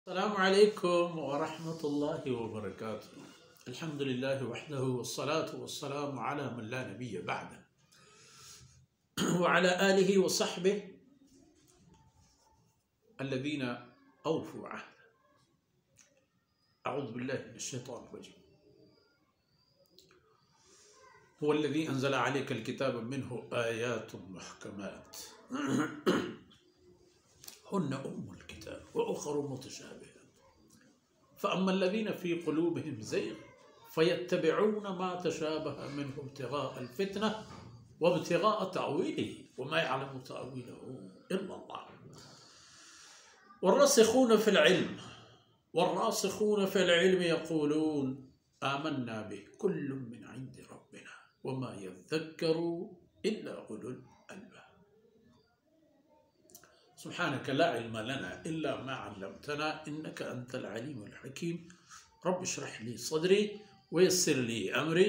अस्सलामु अलैकुम व रहमतुल्लाहि व बरकातुहू। अल्हम्दुलिल्लाहि वहदहू वस्सलातु वस्सलामु अला मन ला नबिय्य बअदह व अला आलिहि व सहबिहि अल्लज़ीना औफ़ू अहद। अऊज़ु बिल्लाहि मिनश शैतानिर रजीम। हुवल्लज़ी अंज़ला अलैकल किताब मिन्हु आयातुन मुहकमात हुन्ना उम्मुल किताब व उख़रु मुतशाबिहात फ़अम्मल्लज़ीना फ़ी क़ुलूबिहिम ज़ैग़ फ़यत्तबिऊना मा तशाबह मिन्हु इब्तिग़ाअल फ़ित्नह व इब्तिग़ाअ तअवीलिही व मा यअलमु तअवीलहु इल्लल्लाह। वर्रासिख़ून फ़िल इल्म यक़ूलून आमन्ना बिहि कुल्लुम मिन इंदि रब्बिना व मा यज़्ज़क्करु इल्ला उलुल अल्बाब। सुब्हानक ला इल्म लना इल्ला मा अल्लमतना इन्नका अंतल अलीमुल हकीम। रब्बि इश्रह ली सदरी व यस्सिर ली अमरी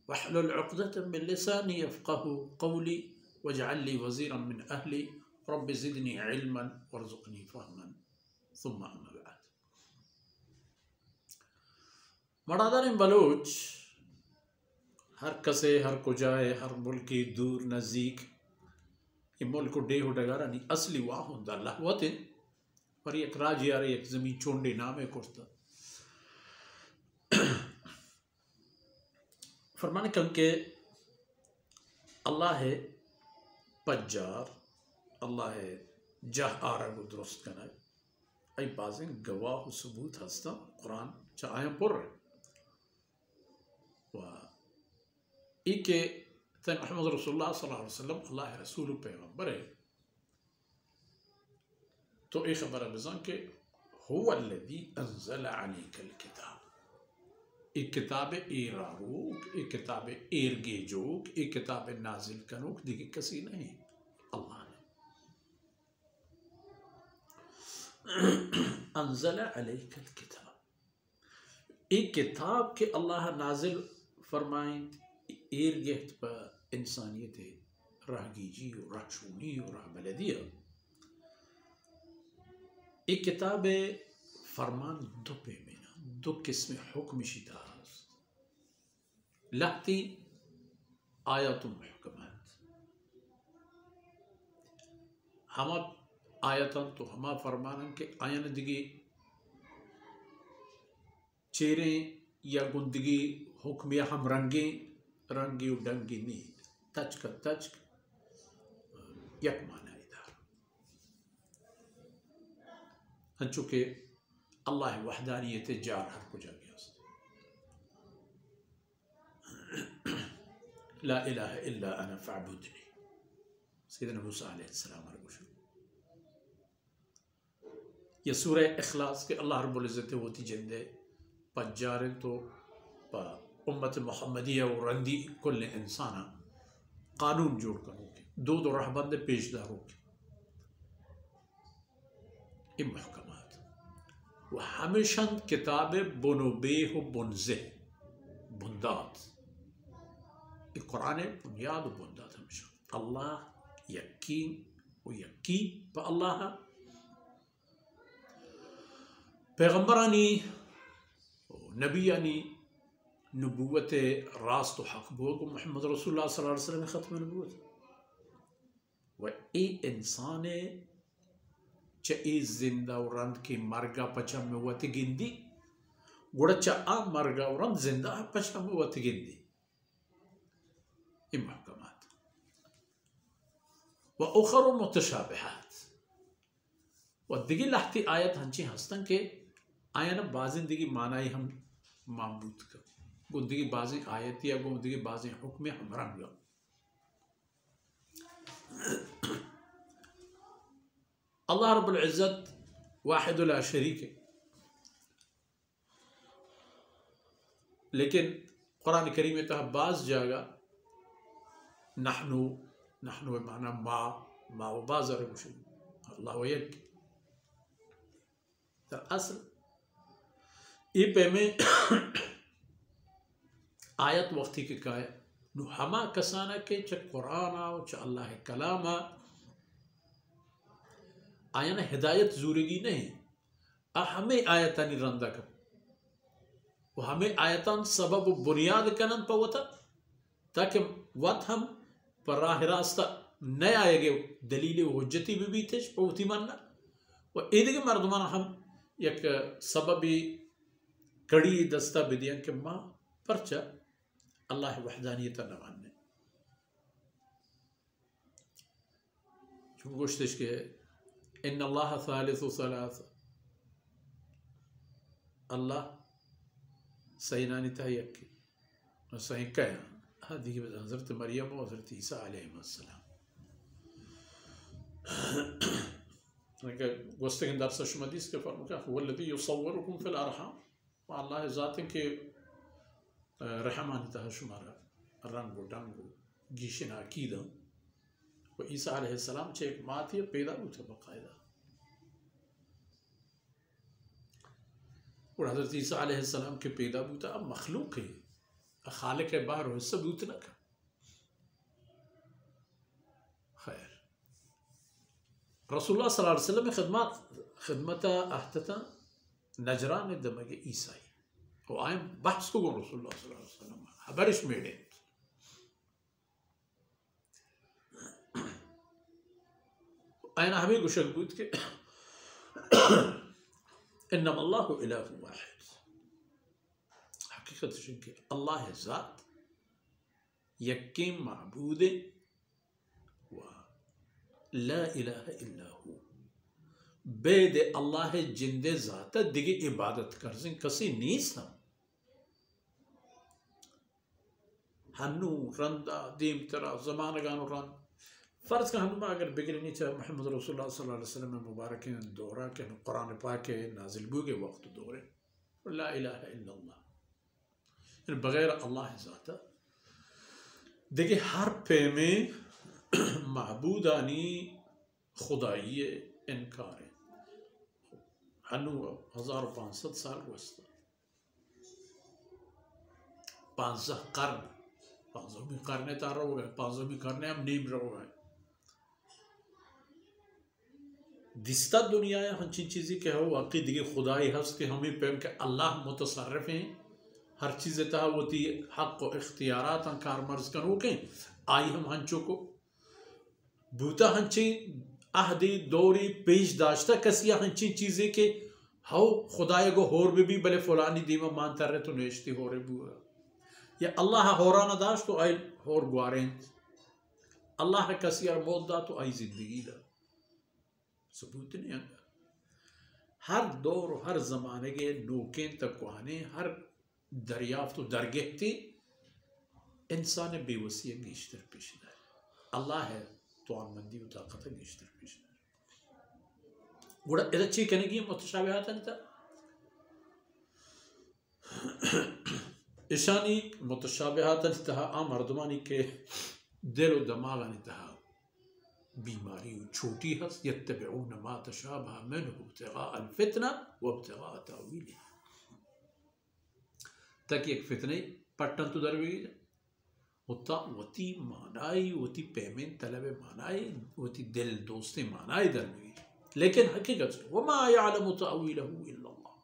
वहलुल उक़दतम मिन लिसानी यफ़क़हू क़ौली वजअल ली वज़ीरन मिन अहली रब्बि ज़िदनी इल्मन वरज़ुक़नी फ़हमन सुम्मा अम्मा बअद। मर्दान बलोच हर कसे हर कुजाए हर मुल्की दूर नज़दीक मुल्क डेह डगारानी असली वाह होंदा लहवते पर एक राज यार एक जमीन चोंडे नामे कुर्ता फरमाने क्योंकि अल्लाह है पज्जार अल्लाह है जह आरा को दुरुस्त करना आई बाजें गवाह सबूत हस्ता कुरान चाहे पुर वाह इके तन मोहम्मद रसूलुल्लाह सल्लल्लाहु अलैहि वसल्लम अल्लाह रसूल पैगंबर है तो एक खबर बजान के हुवल्लज़ी अंज़ला अलैकल किताब। एक किताब एरारूक एक किताब एरगेजोक एक किताब नाजिल कनूक दिखे कसी नहीं अल्लाह ने अंज़ला अलैकल किताब एक किताब के अल्लाह नाजिल फरमाएं एरगेत पर इंसानियत राहगीजी और राहशूनी और राहबलदिया। एक किताब फरमान दो पे में दो किस्म हुक्म शिदाज लगती आयतुन मुहकमात हम आयतन तो हम फरमान के आयन दिगी चेहरे या गुंदगी हुक्म या हम रंगे रंगी डंगी नहीं तच का तच यक माना इधर चूँकि अल्लाह वहदानियत जार हर को जागे ला इलाहा इल्ला अना फ़अबुदनी सैयदना मूसा अलैहिस्सलाम ये सूरह इखलास के अल्लाह रब्बुल इज़्ज़त होती जिंदे पज्जार तो उम्मत मुहम्मदिया और रंदी कुल इंसाना कानून जोड़ करो दो रहबंद पेशदारों के महकमात वह हमेशा किताब बुनुबे हो बुनजे बुंदात कुरान बुनियाद बुंदात हमेशा अल्लाह यकीन व यकी पर अल्लाह पैगंबरानी नबियानी नबूवत रास्त हक बो को मोहम्मद रसूलुल्लाह सल्लल्लाहु अलैहि वसल्लम ख़त्म नबूवत व ए इंसान च ए जिंदा रंद की मरगा पचा में वत गिंदी गुड़चा आ मरगा रंद जिंदा पचा में वत गिंदी इन महकमात व उखरु मुतशाबिहात व दिगी लहती आयत हंची हस्तन के आयन बाजिंदगी मानाई हम मामूद का गुंदगी बाजी आयत या गुंदगी बाजी हुक्म हम रंग अल्लाह रब्बुल इज़्ज़त वाहिदुल ला शरीक है लेकिन कुरान करीम में तो बाज जागा नहनु नहनु माना मा व बाज़र मुशरिक अल्लाह यक तो असल ये पे में आयत वक्ती के का नु हमा कसाना के च कुरान आओ च अल्लाह कलाम आयन हिदायत जूरगी नहीं हमें आयतानी रंदा कर वो हमें आयतान सबब बुनियाद कनन पवता ताकि वत हम पर राह रास्ता न आएगे दलील हुज्जती भी थे पवती मानना व इधर के मर्दमान हम एक सबबी कड़ी दस्ता बिदियन के माँ परचा अल्लाह वहदानियत न मानने चुन गोश्तिश के इन अल्लाह सालिसु सलास अल्लाह सही नानी था यक्की और सही क्या هذه हज़रत मरियम और हज़रत ईसा अलैहिस्सलाम गोश्तिन दरस शुमदीस के फरमा क्या वल्लज़ी युसव्विरुकुम फिल अरहाम अल्लाह ज़ात के रहमानी था शुमारा रंगो डंगो गिशना कीदा वो ईसा अलैहिस्सलाम चे एक माँ थी पैदा हुई थे बकायदा और हज़रत ईसा अलैहिस्सलाम के पैदा हुई था अब मखलूक है खालिक के बाहर हो सबूत न का खैर रसूलुल्लाह सल्लल्लाहु अलैहि वसल्लम खिदमत अहतता नजरान दमगे ईसाई वो आए बहस को रसूलुल्लाह सल्लल्लाहु अलैहि वसल्लम हबरिश मेडे आयना हमें गुशलबूत के इन्नमल्लाहु इलाहुन वाहिद हकीकत के अल्लाह ज़ात यक्के माबूद व ला इलाहा इल्ला हु बेद अल्लाह जिंदे ज़ात दिगे इबादत करजिन कसी नीस हम हन्नू रंदा दीम तरा ज़मानगानो रंद फ़र्ज़ का हनुमा अगर बिगड़नी चाहे मोहम्मद रसूलुल्लाह सल्लल्लाहु अलैहि वसल्लम मुबारक दौरा के कुरान पाक के नाजिल बू के वक्त दौरे ला इलाहा इल्लल्लाह बगैर अल्लाह ज़ाता देखिए हर पे में महबूदानी खुदाई इनकार है हनु 1500 साल वस्ता 15 कर्न 5वीं कर्न तारा हो गए 5वीं कर्न हम नीम रहो गए दिस्ता दुनिया है हंची चीज़ें क्या हो वाकई दिगे खुदाई हस के हमें पे के अल्लाह मुतसर्रिफ हैं हर चीज़ तहा होती हक व इख्तियारात कार मर्ज कर के आई हम हंचों को बूता हंची आहदी दौरी पेश दाश्ता कसिया हंची चीज़ें के हाउ खुदाई को होर भी भले फलानी दीमा मानता रहे तो नेश्ती हो रहे बुआ या अल्लाह होरा न दाश तो आई होर गुआरें अल्लाह कसिया मौत दा तो आई जिंदगी दा सबूत नहीं आंगा हर दौर हर जमाने के नोकें तकवाने हर दरियाफ्त तो दरगहती इंसान बेवसी गिश्तर पेशदार अल्लाह है तो आमंदी ताकत गिश्तर पेशदार गुड़ा इधर कहने की मुतशाबिहात नहीं था ईशानी मुतशाबिहात नहीं था आम मर्दमानी के दिल व दिमाग नहीं था बीमारी छोटी हस यत्तबिऊन मा तशाबहा मिन्हु इब्तिगाअ अल-फितना व इब्तिगाअ तावीलिह ताकि एक फितने पट्टन तो दरवेगी होता वती मानाई वती पेमेंट तलबे मानाई वती दिल दोस्ती मानाई दरवेगी लेकिन हकीकत से वमा यअलमु तावीलहु इल्लल्लाह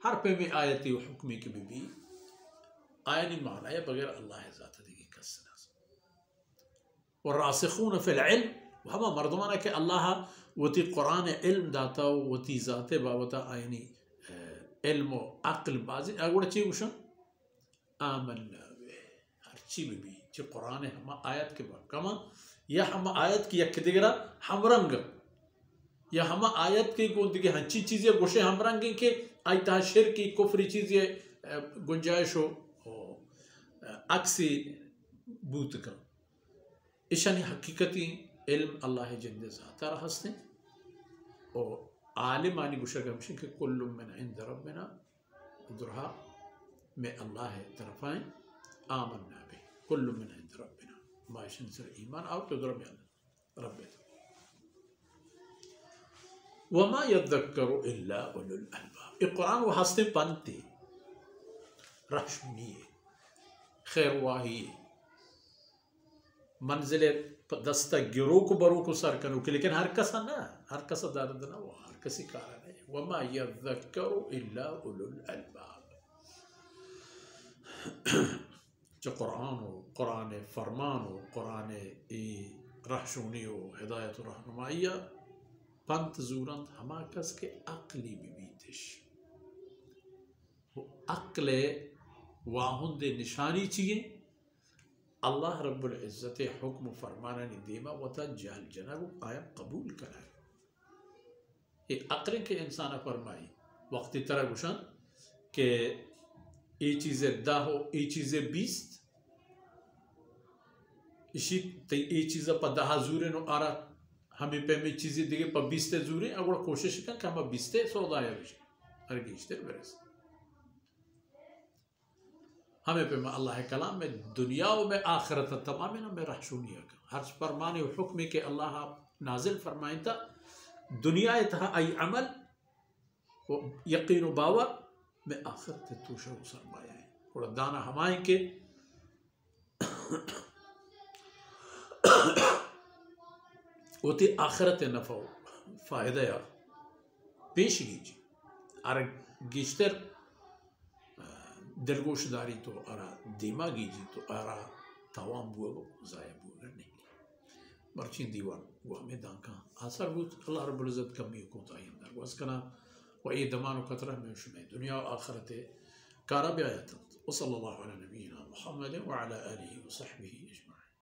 हर पे में आयती व हुक्मी के भी आयनी मानाया बगैर अल्लाह ज़ात देगी कसना और रासिखून फिल इल्म हम मर्दमाना के अल्लाह वती कुरान इल्म दाता वती ज़ात बाबता आयनी इल्म अक्ल बाजी अगुड़ ची उशन आमन्ना हर चीज भी ची कुरान हम आयत के बाद कमा या हम आयत की यक दिगरा हम रंग या हम आयत के को दिगे हंची चीज़ें गुशे हम रंग के आई ताशिर की कुफरी चीज़ें गुंजाइश हो अक्सी बूत का ईशानी हकीकती इल्म अल्लाह जिंदे ज़ाता हंसते और आलिम आनी गुशर गमशन के कुल्लु मिन इंद रब्बिना दुरहा में अल्लाह तरफ़ाएं आमन्ना बि कुल्लु मिन इंद रब्बिना मायशन सर ईमान आओ तो दुर में रब्बे वमा यद्दक्करु इल्ला उलुल अलबाब ये कुरान वो हंसते बनते रहशुनी खैर वाही मंजिल दस्ता गिरो को बरो को सर करो के लेकिन हर कसा ना हर कसा दर्द ना वो कसी कारण नहीं। वमा यज़्ज़करु इल्ला उलुल अलबाब। जो कुरान हो, कुरान फरमान हो, कुरान रहशूनी हो, हिदायत रहनुमाइया पंत ज़ूरंत हमा कस के अक्ली बीतीश वो अक्ले वाहुंदे निशानी चाहिए अल्लाह रब्बुल इज़्ज़त हुक्म फरमाना नहीं देमा वता जहल जना वो आया कबूल करा ये अक्ल के इंसान फरमाई वक्ती तरह गुशन के ये चीज़ें दा हो ये चीज़ें बीस्त इसी ये चीज़ें पर दहा ज़ूरे नो आरा हमें पे में चीज़ें दिखे पर बीस्ते ज़ूरे अगर कोशिश कर कि हम बीस्ते सौदा या बिश हर गिश्ते बरस हमें पे में अल्लाह कलाम में दुनिया में आखिरत तमाम ना में रहशूनिया का हर फरमाने हुक्म के अल्लाह नाजिल फरमाए था दुनिया था आई अमल वो यकीन व बावर में आखिरत तो शो सरमाया है और दाना हमारे के होती आखिरत नफ़ो फ़ायदा या पेश कीजिए अरे गिश्तर दिलगोशदारी तो आरा दिमागी जी तो आरा तवाम बुआ ज़ाया बुआ नहीं मर्ची दीवान वो हमें दांका आसर बुत अल्लाह रब्बुल इज़्ज़त कमी को तायन दर वस्कना व ये दमान कतरा में शुमे दुनिया और आखिरत कारा ब्यायत वसल्लल्लाहु अला नबीना मुहम्मद व अला आलिहि व सहबिहि अजमईन।